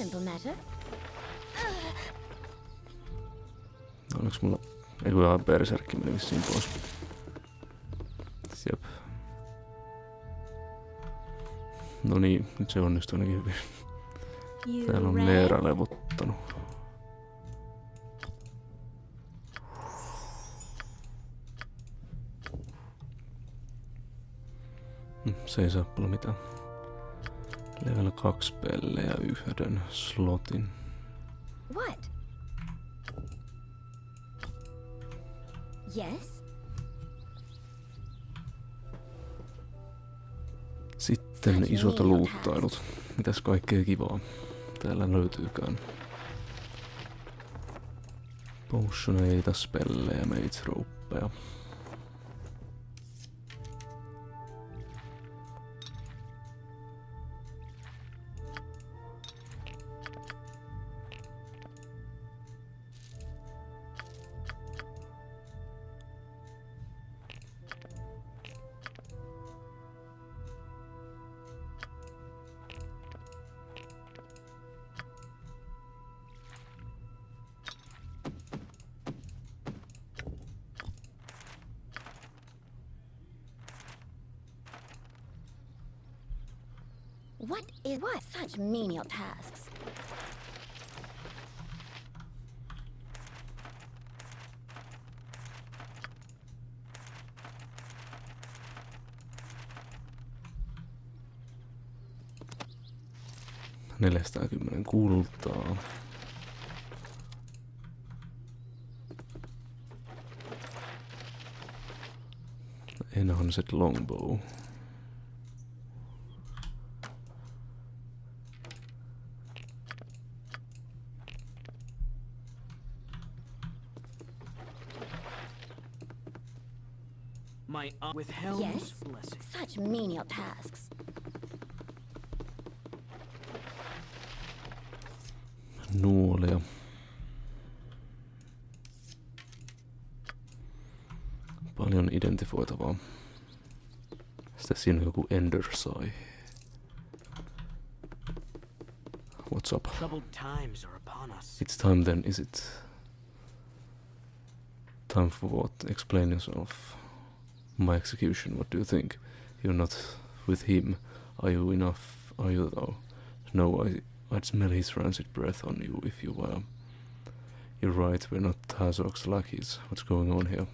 simple matter. Onneksi mulla... Ei kun ihan berserkki meni vissiin pois. Jep. No niin, nyt se onnistuu ainakin hyvin. Täällä on Neera levottanut. Se ei saa paljon mitään. Level 2 pellejä yhden slotin. What? Yes? Sitten isot luuttailut. Mitäs kaikkea kivaa täällä löytyykään? Potioneita, spellejä, mage ropeja. What such menial tasks? $410 kultaa. Enhanced longbow. With Helm's Yes? blessing. Such menial tasks. Nuolia. Paljon identifoitavaa. Sitten siinä on joku Endersai. What's up? Troubled times are upon us. It's time then, is it? Time for what? Explain yourself. My execution, what do you think? You're not with him. Are you enough? Are you though? No, I'd smell his rancid breath on you if you were. You're right, we're not Hazok's lackeys. What's going on here?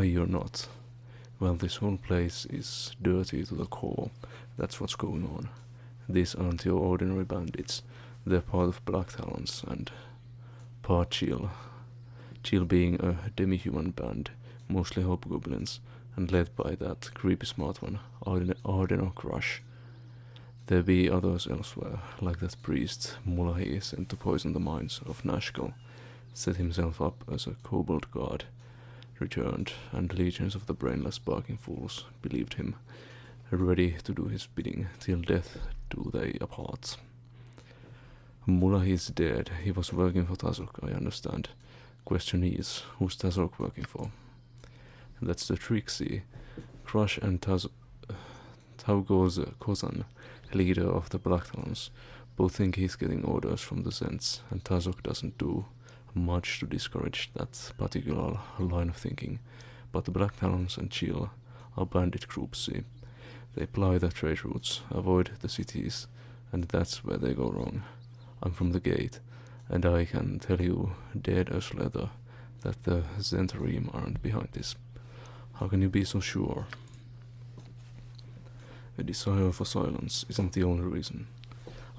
You're not. Well, this whole place is dirty to the core. That's what's going on. These aren't your ordinary bandits. They're part of Black Talons and part Chill. Chill being a demi-human band, mostly hobgoblins, and led by that creepy smart one, Ardeno Crush. There be others elsewhere, like that priest Mulahi sent to poison the minds of Nashkel, set himself up as a kobold god, returned, and legions of the brainless barking fools believed him, ready to do his bidding till death do they apart. Mulahi is dead. He was working for Tazok, I understand. Question is, who's Tazok working for? That's the trick, see. Crush and Taugo's Kozan, leader of the Black Talons, both think he's getting orders from the Zents, and Tazok doesn't do much to discourage that particular line of thinking. But the Black Talons and Chill are bandit groups, see. They ply the trade routes, avoid the cities, and that's where they go wrong. I'm from the gate, and I can tell you dead as leather that the Zentarim aren't behind this. How can you be so sure? A desire for silence isn't the only reason.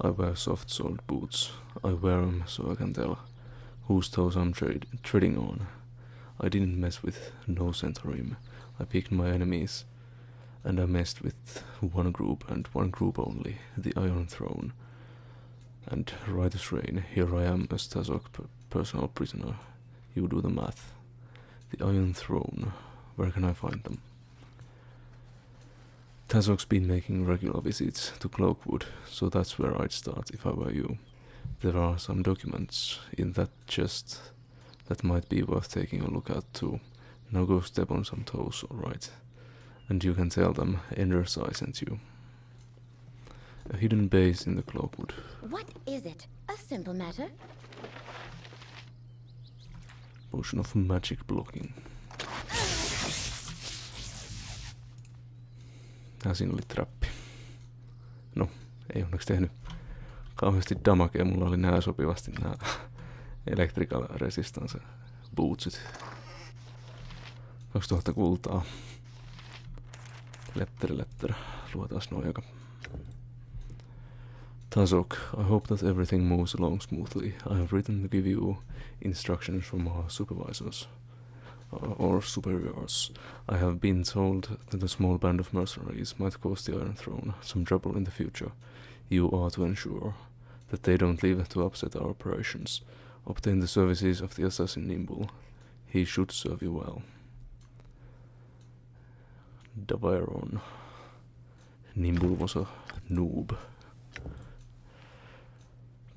I wear soft-soled boots. I wear 'em so I can tell whose toes I'm treading on. I didn't mess with no Zentarim. I picked my enemies, and I messed with one group and one group only, the Iron Throne. And right as rain, here I am as Tazok personal prisoner. You do the math. The Iron Throne, where can I find them? Tazok's been making regular visits to Cloakwood, so that's where I'd start if I were you. There are some documents in that chest that might be worth taking a look at too. Now go step on some toes, alright? And you can tell them Ender's Eye sent you. A hidden base in the Cloakwood. What is it? A simple matter. Potion of magic blocking. Siinä oli trappi. No, ei onneksi tehnyt kauheasti damagea. Mulla oli nää sopivasti nää electrical resistance bootsit. 2000 kultaa. Letter. Luotaas noin joka. Tazok, I hope that everything moves along smoothly. I have written to give you instructions from our supervisors. Or superiors. I have been told that a small band of mercenaries might cause the Iron Throne some trouble in the future. You are to ensure that they don't leave to upset our operations. Obtain the services of the assassin Nimble. He should serve you well. Daviron. Nimble was a noob.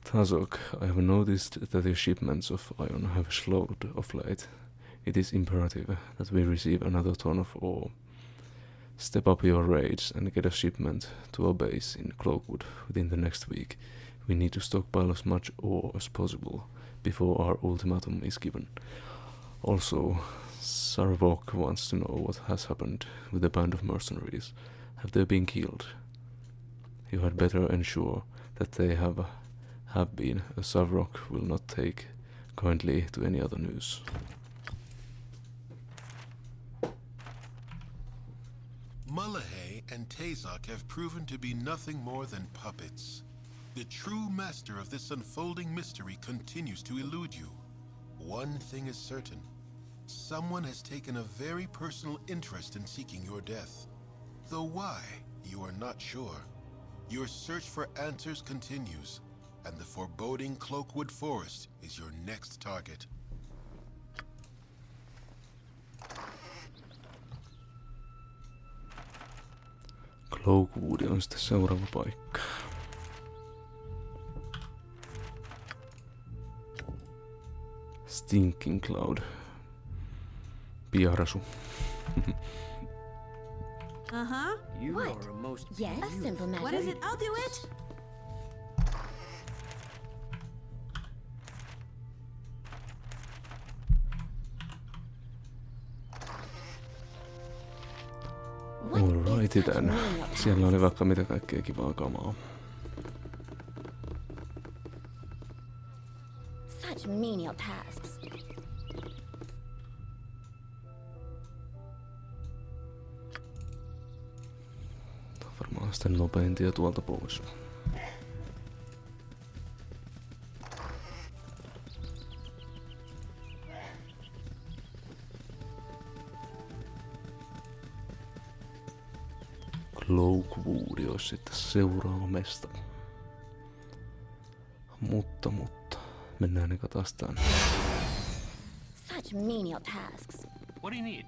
Tazok, I have noticed that your shipments of iron have slowed of late. It is imperative that we receive another ton of ore. Step up your raids and get a shipment to our base in Cloakwood within the next week. We need to stockpile as much ore as possible before our ultimatum is given. Also, Sarvok wants to know what has happened with the band of mercenaries. Have they been killed? You had better ensure that they have been. Sarvok will not take kindly to any other news. Mullahay and Tazok have proven to be nothing more than puppets. The true master of this unfolding mystery continues to elude you. One thing is certain. Someone has taken a very personal interest in seeking your death. Though why, you are not sure. Your search for answers continues, and the foreboding Cloakwood Forest is your next target. Cloakwood on sitten seuraava paikka. Stinking Cloud. Piarasu. You What? are a most Yes, a simple matter. What is it? I'll do it! What is Alrighty such then. menial Siellä oli tasks? vaikka mitä kaikkea kivaa kamaa. Such menial tasks. Varmaan sitten nopein tie tuolta pois. Cloakwood olisi sitten seuraava mesta. Mutta, mennään eka taas tänne. Such menial tasks. What do you need?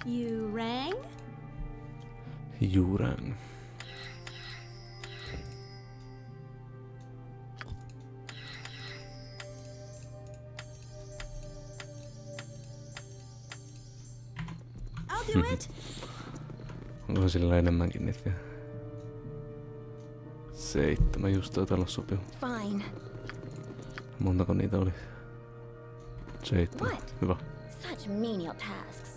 You rang? Jurang. I'll do it! Onko sillä enemmänkin niitä vielä? 7 just taitaa olla sopiva. Fine. Montako niitä oli? 7. What? Hyvä. Such menial tasks.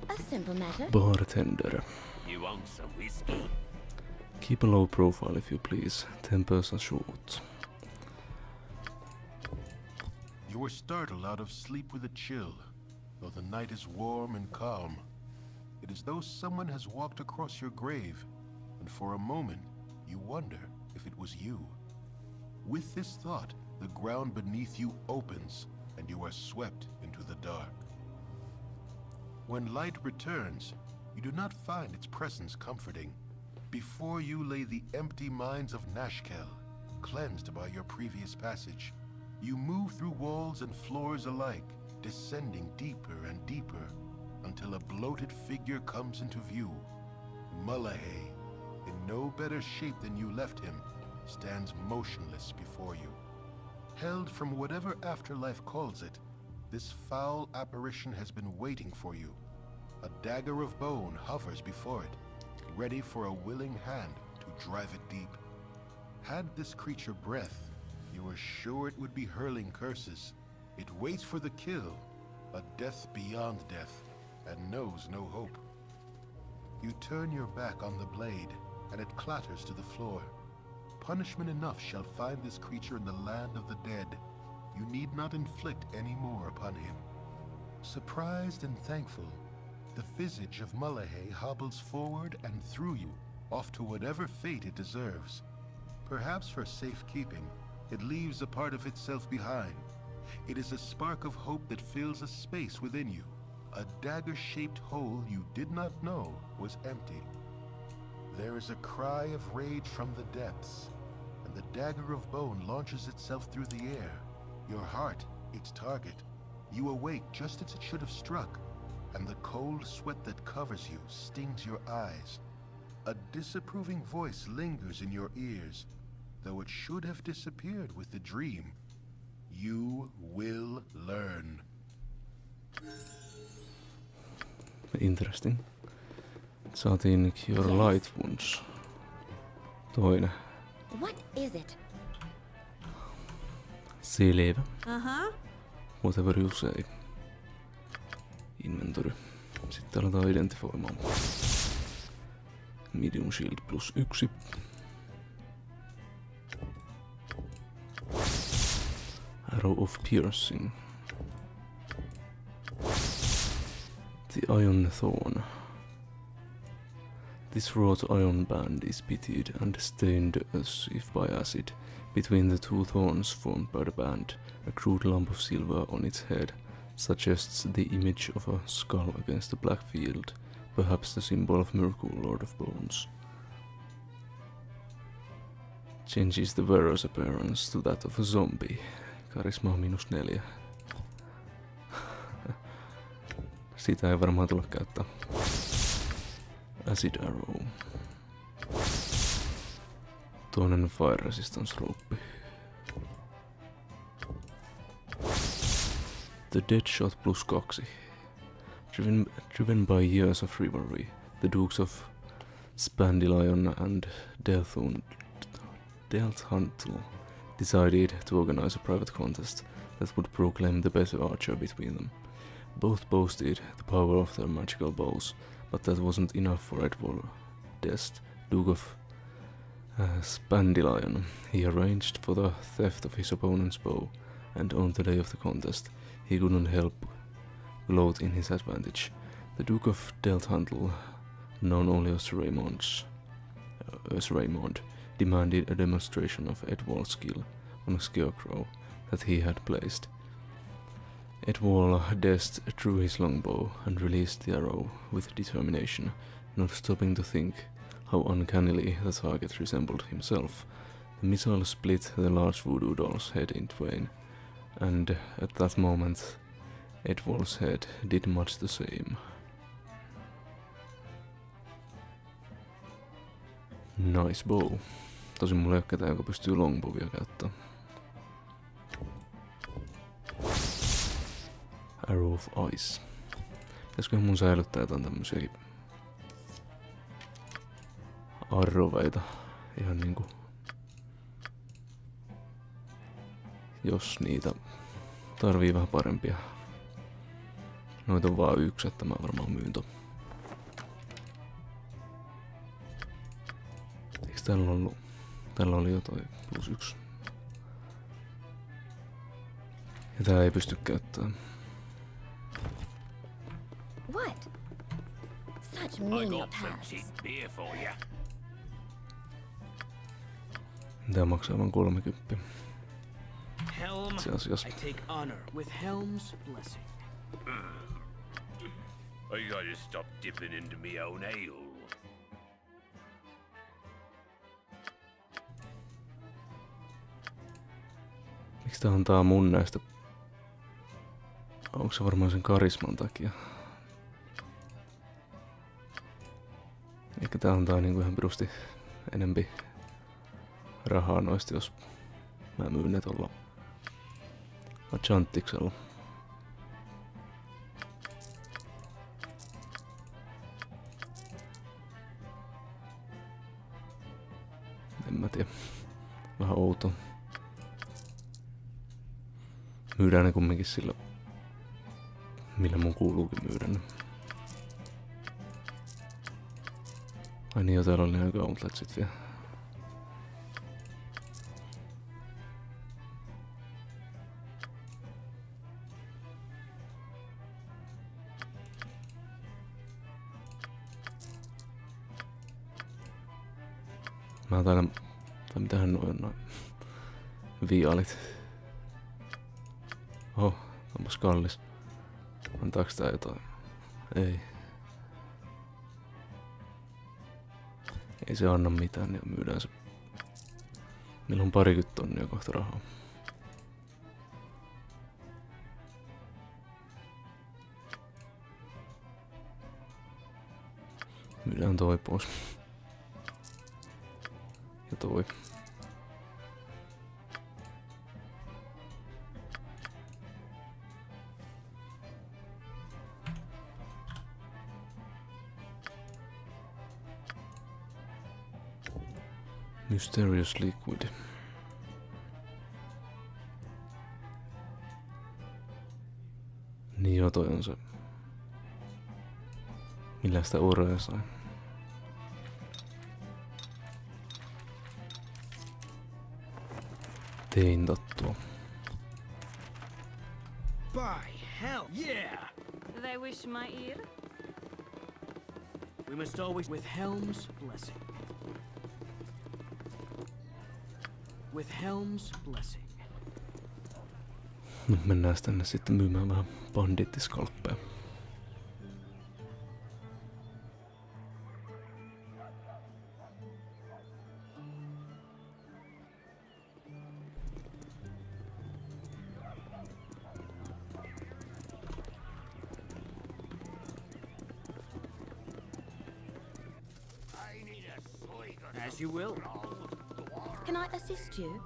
A simple matter. Bartender. You want some whiskey? Keep a low profile if you please. Tempers are short. You were startled out of sleep with a chill, though the night is warm and calm. It is though someone has walked across your grave, and for a moment you wonder if it was you. With this thought, the ground beneath you opens, and you are swept into the dark. When light returns, you do not find its presence comforting. Before you lay the empty mines of Nashkel, cleansed by your previous passage. You move through walls and floors alike, descending deeper and deeper, until a bloated figure comes into view. Mullahay, in no better shape than you left him, stands motionless before you. Held from whatever afterlife calls it, this foul apparition has been waiting for you. A dagger of bone hovers before it, ready for a willing hand to drive it deep. Had this creature breath, you were sure it would be hurling curses. It waits for the kill, a death beyond death, and knows no hope. You turn your back on the blade, and it clatters to the floor. Punishment enough shall find this creature in the land of the dead. You need not inflict any more upon him. Surprised and thankful, the visage of Mullahay hobbles forward and through you, off to whatever fate it deserves. Perhaps for safekeeping, it leaves a part of itself behind. It is a spark of hope that fills a space within you, a dagger-shaped hole you did not know was empty. There is a cry of rage from the depths, and the dagger of bone launches itself through the air. Your heart, its target. You awake just as it should have struck, and the cold sweat that covers you stings your eyes. A disapproving voice lingers in your ears, though it should have disappeared with the dream. You will learn. Interesting. Saatiin Cure Light Wounds. Toinen. What is it? Selvä. Uh-huh. Whatever you say. Inventory. Sitten aletaan identifioimaan. Medium shield +1. Arrow of piercing. The Iron Thorn. This wrought iron band is pitted and stained as if by acid. Between the two thorns formed by the band, a crude lump of silver on its head suggests the image of a skull against a black field, perhaps the symbol of Murkul, Lord of Bones. Changes the wearer's appearance to that of a zombie. Karisma on -4. Sitä ei varmaan tulla käyttää. Acid Arrow. Toinen Fire Resistance Rope. The Deadshot +2. Driven by years of rivalry, the Dukes of Spandilion and Delthuntl decided to organize a private contest that would proclaim the better archer between them. Both boasted the power of their magical bows, but that wasn't enough for Edward Dest, Duke of Spandilion. He arranged for the theft of his opponent's bow, and on the day of the contest, he couldn't help gloat in his advantage. The Duke of Delthuntl, known only as Raymond, demanded a demonstration of Edward's skill on a scarecrow that he had placed. Edward Dest drew his longbow and released the arrow with determination, not stopping to think how uncannily the target resembled himself. The missile split the large voodoo doll's head in twain, and at that moment Edward's head did much the same. Nice bow. Tosin mulla ei oo ketään, joka pystyy longbowia käyttämään. Arrow of Ice. Pitäisköhän mun säilyttää jotain tämmösiä arroveita. Ihan niinku... Jos niitä tarvii vähän parempia. Noita on vaan yksi, että mä varmaan myyn ton. Eiks tällä ollut? Tällä oli jotain +1. Ja tää ei pysty käyttämään. What? Such I menial got some tasks. cheap beer for you. Tää maksaa vain 30. Helm, Itse asiassa. I take honor with Helm's blessing. I gotta stop dipping into me own ale. Miksi tää antaa mun näistä? Onko se varmaan sen karisman takia? Ehkä tää antaa niinku ihan perusti enempi rahaa noista, jos mä myyn ne tuolla Chantiksella. En mä tiedä. Vähän outoa. Myydään ne kumminkin sillä, millä mun kuuluukin myydä ne. Ai niin, jo täällä oli ne gauntletsit vielä. Mä taidan... Tai mitähän noin noin... Vialit. Oho, onpas kallis. Antaaks tää jotain? Ei. Ei se anna mitään, niin myydään se. Meillä on 20 tonnia kohta rahaa. Myydään toi pois. Ja toi. Mysterious liquid. Niin joo, toi on se. Millä sitä uraa sai? Tein tottua. By hell, yeah! They wish my ear? We must always with Helm's blessing. With Helm's blessing. No mennään tänne sitten myymään vähän bandittiskalppeja. As you will. Can I assist you?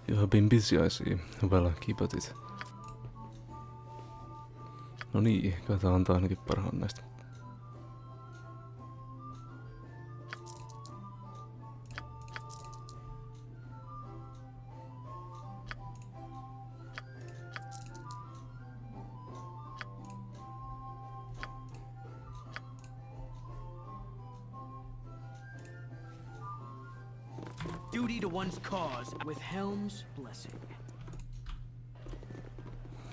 You have been busy, I see. Well, keep at it. No niin, kai tää antaa ainakin parhaan näistä. Duty to one's cause with Helm's blessing.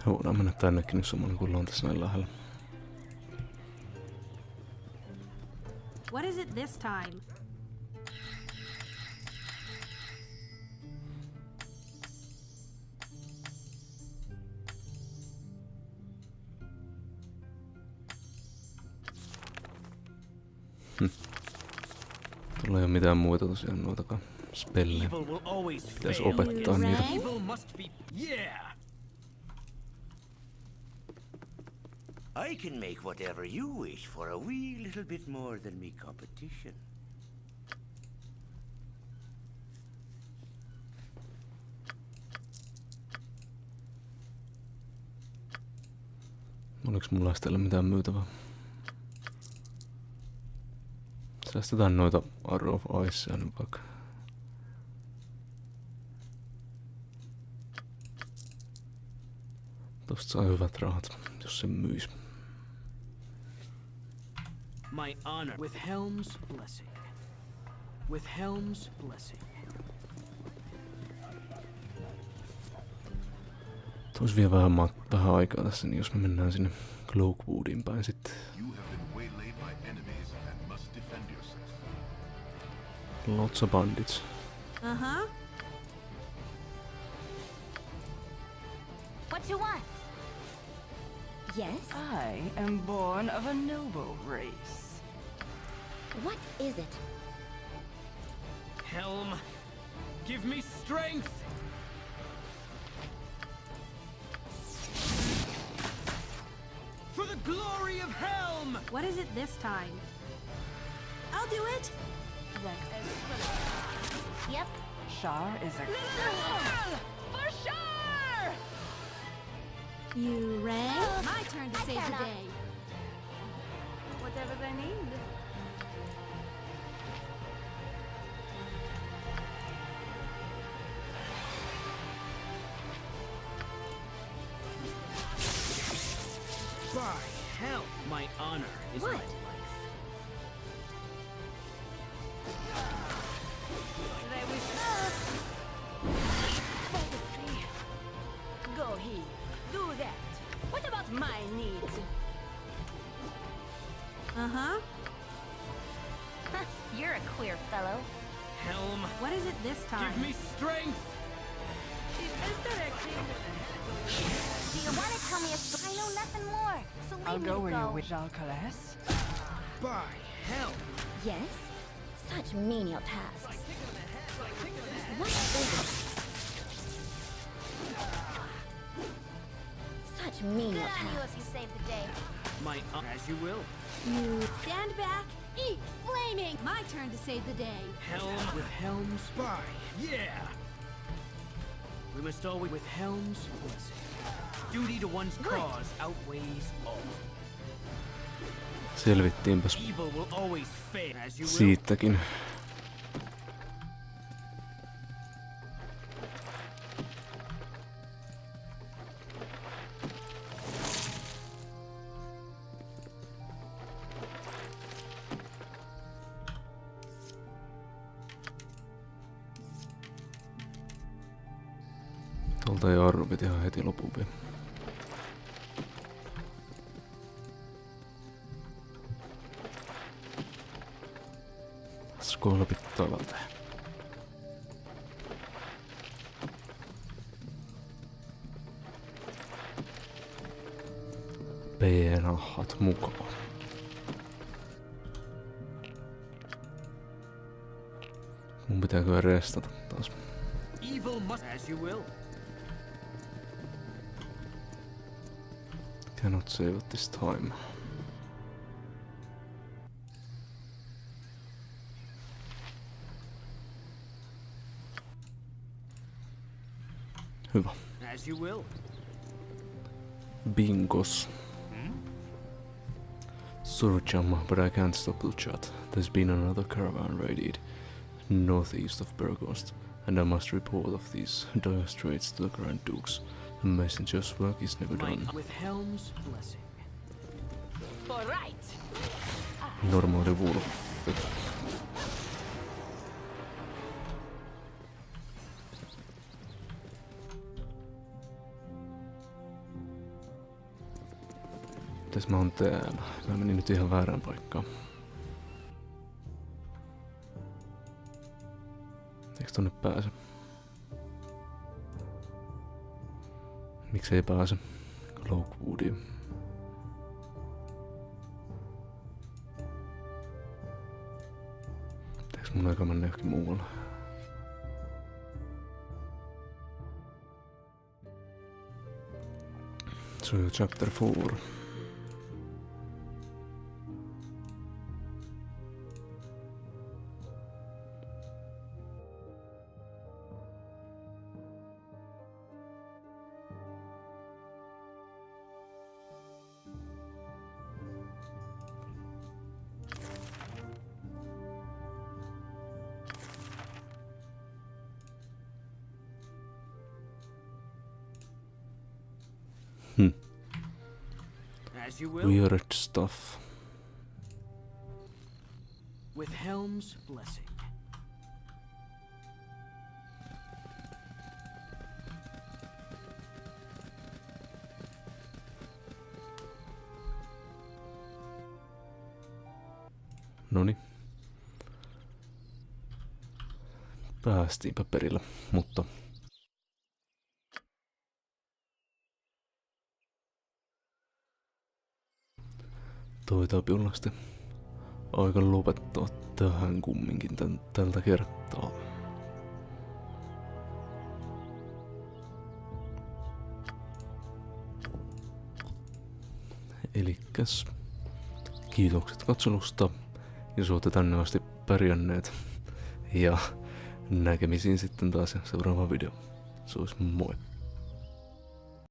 Voidaan mennä tännekin nyt semmonen kun on tässä näin lähellä. What is it this time? Tuolla ei oo mitään muita tosiaan noitakaan spellejä. Evil will always Pitäis fail. opettaa niitä. Evil must be. Yeah! I can make whatever you wish for a wee little bit more than me competition. Oliks mulla täällä mitään myytävää? Säästetään noita Arrow of Icea nyt vaikka. Tosta saa hyvät rahat, jos se myis. My honor with Helm's blessing. With Helm's blessing. Tois vielä vähän aikaa tässä, niin jos me mennään sinne Cloakwoodiin päin sitten. You have been waylaid by enemies and must defend yourself. Lots of bandits. Uh-huh. What you want? Yes? I am born of a noble race. What is it? Helm, give me strength! For the glory of Helm! What is it this time? I'll do it! Yep. Shar is a... For sure! You rang? My turn to save the day. Whatever they need. By hell, my honor is What? my life. They wish. Go here. Do that. What about my needs? Uh-huh. You're a queer fellow. Helm, What is it this time? give me strength! She's misdirecting. Do you want to tell me a story? I know nothing more, so leave I'll me go to where go. you wish, Alcalas. By hell! Yes? Such menial tasks. What is it? Such menial tasks. You saved the day. My honor, as you will. You stand back, eat flaming! My turn to save the day. Helm with Helm's by. Yeah! We must always with Helm's blessing. Duty to one's cause outweighs all. Selvittiinpäs Evil will always fail, as you will. siitäkin. Tuolta ei arvit ihan heti lopun vielä. Skoilla pitää lähteä. Päänahhat mukaan. Mun pitää kyllä restata taas. Evil must, as you will. Cannot save at this time. Hyvä. As you will. Bingos. Sorry, chum, but I can't stop the chat. There's been another caravan raided northeast of Burgost, and I must report of these dire straits to the Grand Dukes. The messenger's work is never done. With Helm's blessing. For right. Normaali wolfit. Mitäs mä oon täällä? Mä menin nyt ihan väärään paikkaan. Eiks tonne pääse? Miksei pääse? Loakwoodiin. Pitääks mun aika mennä johonkin muualle? Se on jo chapter 4. As you will. Weird stuff. With Helm's blessing. Noni. Päästiinpä perillä, mutta Toitaapi olla sitten aika lopettaa tähän kumminkin tältä kertaa. Elikkäs kiitokset katselusta, jos olette tänne asti pärjänneet. Ja näkemisiin sitten taas seuraava video. Se olisi moi.